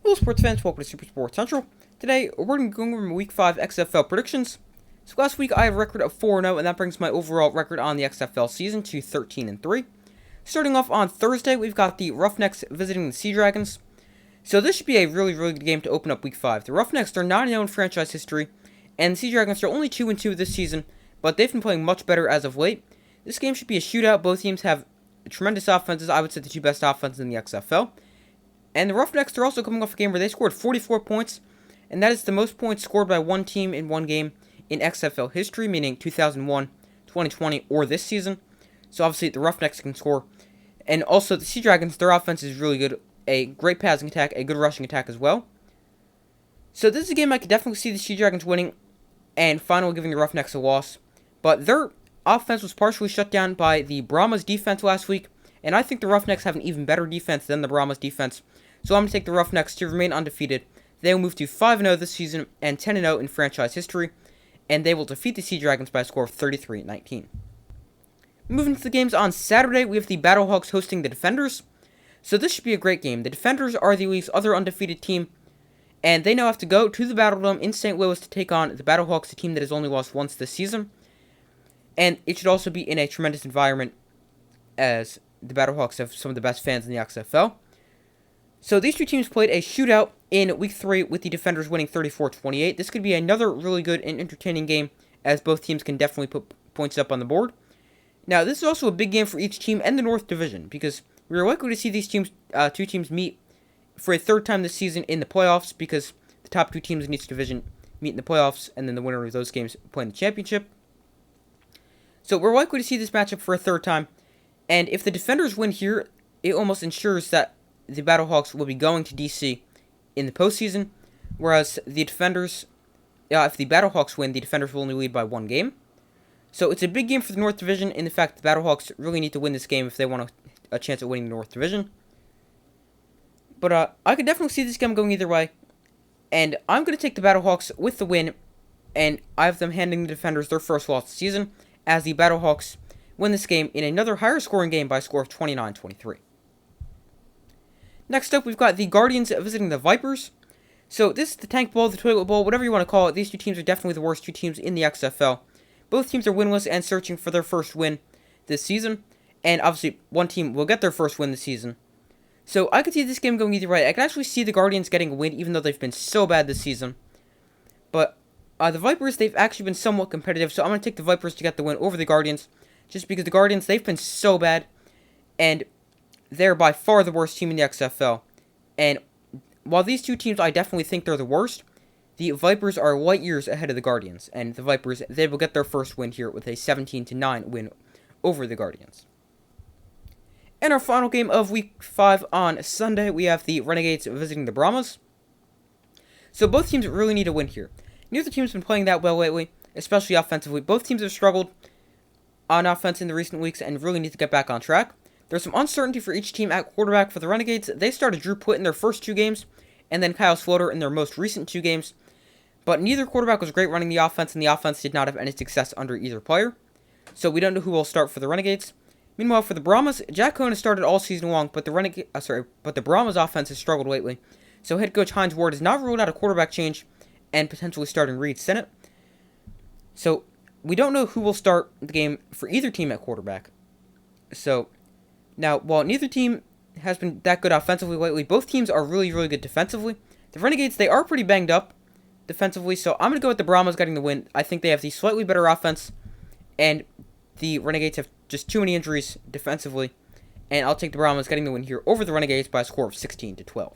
Hello sports fans, welcome to Super Sports Central. Today, we're going to go over my Week 5 XFL predictions. So last week I had a record of 4-0, and that brings my overall record on the XFL season to 13-3. Starting off on Thursday, we've got the Roughnecks visiting the Sea Dragons. So this should be a really good game to open up Week 5. The Roughnecks are 9-0 in franchise history, and the Sea Dragons are only 2-2 this season, but they've been playing much better as of late. This game should be a shootout. Both teams have tremendous offenses. I would say the two best offenses in the XFL. And the Roughnecks are also coming off a game where they scored 44 points, and that is the most points scored by one team in one game in XFL history, meaning 2001, 2020, or this season. So obviously the Roughnecks can score. And also the Sea Dragons, their offense is really good. A great passing attack, a good rushing attack as well. So this is a game I could definitely see the Sea Dragons winning and finally giving the Roughnecks a loss. But their offense was partially shut down by the Brahmas defense last week, and I think the Roughnecks have an even better defense than the Brahmas defense. So I'm going to take the Roughnecks to remain undefeated. They will move to 5-0 this season and 10-0 in franchise history, and they will defeat the Sea Dragons by a score of 33-19. Moving to the games on Saturday, we have the Battlehawks hosting the Defenders. So this should be a great game. The Defenders are the league's other undefeated team, and they now have to go to the Battledome in St. Louis to take on the Battlehawks, a team that has only lost once this season. And it should also be in a tremendous environment, as the Battlehawks have some of the best fans in the XFL. So these two teams played a shootout in Week 3 with the Defenders winning 34-28. This could be another really good and entertaining game, as both teams can definitely put points up on the board. Now, this is also a big game for each team and the North Division, because we are likely to see these teams, two teams meet for a third time this season in the playoffs, because the top two teams in each division meet in the playoffs, and then the winner of those games play in the championship. So we're likely to see this matchup for a third time, and if the Defenders win here, it almost ensures that the Battlehawks will be going to DC in the postseason, whereas the Defenders, if the Battlehawks win, the Defenders will only lead by one game. So it's a big game for the North Division in the fact that the Battlehawks really need to win this game if they want a chance at winning the North Division. But I could definitely see this game going either way, and I'm going to take the Battlehawks with the win, and I have them handing the Defenders their first loss of the season, as the Battlehawks win this game in another higher scoring game by a score of 29-23. Next up, we've got the Guardians visiting the Vipers. So this is the tank bowl, the toilet bowl, whatever you want to call it. These two teams are definitely the worst two teams in the XFL. Both teams are winless and searching for their first win this season. And obviously, one team will get their first win this season. So I could see this game going either way. I can actually see the Guardians getting a win, even though they've been so bad this season. But the Vipers, they've actually been somewhat competitive. So I'm going to take the Vipers to get the win over the Guardians. Just because the Guardians, they've been so bad. And they're by far the worst team in the XFL. And while these two teams, I definitely think they're the worst, the Vipers are light years ahead of the Guardians. And the Vipers, they will get their first win here with a 17-9 win over the Guardians. In our final game of Week 5 on Sunday, we have the Renegades visiting the Brahmas. So both teams really need a win here. Neither team's been playing that well lately, especially offensively. Both teams have struggled on offense in the recent weeks and really need to get back on track. There's some uncertainty for each team at quarterback. For the Renegades, they started Drew Plitt in their first two games, and then Kyle Sloter in their most recent two games. But neither quarterback was great running the offense, and the offense did not have any success under either player. So we don't know who will start for the Renegades. Meanwhile, for the Brahmas, Jack Cohn has started all season long, but the Brahmas offense has struggled lately. So head coach Hines Ward has not ruled out a quarterback change and potentially starting Reed Sinnott. So we don't know who will start the game for either team at quarterback. So now, while neither team has been that good offensively lately, both teams are really good defensively. The Renegades, they are pretty banged up defensively, so I'm going to go with the Brahmas getting the win. I think they have the slightly better offense, and the Renegades have just too many injuries defensively, and I'll take the Brahmas getting the win here over the Renegades by a score of 16-12.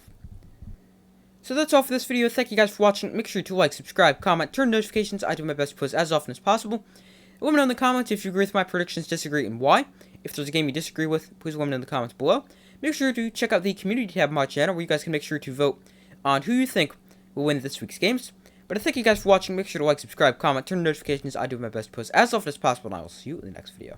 So that's all for this video. Thank you guys for watching. Make sure to like, subscribe, comment, turn notifications. I do my best to post as often as possible. Let me know in the comments if you agree with my predictions, disagree, and why. If there's a game you disagree with, please let me know in the comments below. Make sure to check out the community tab of my channel, where you guys can make sure to vote on who you think will win this week's games. But I thank you guys for watching. Make sure to like, subscribe, comment, turn notifications. I do my best to post as often as possible, and I will see you in the next video.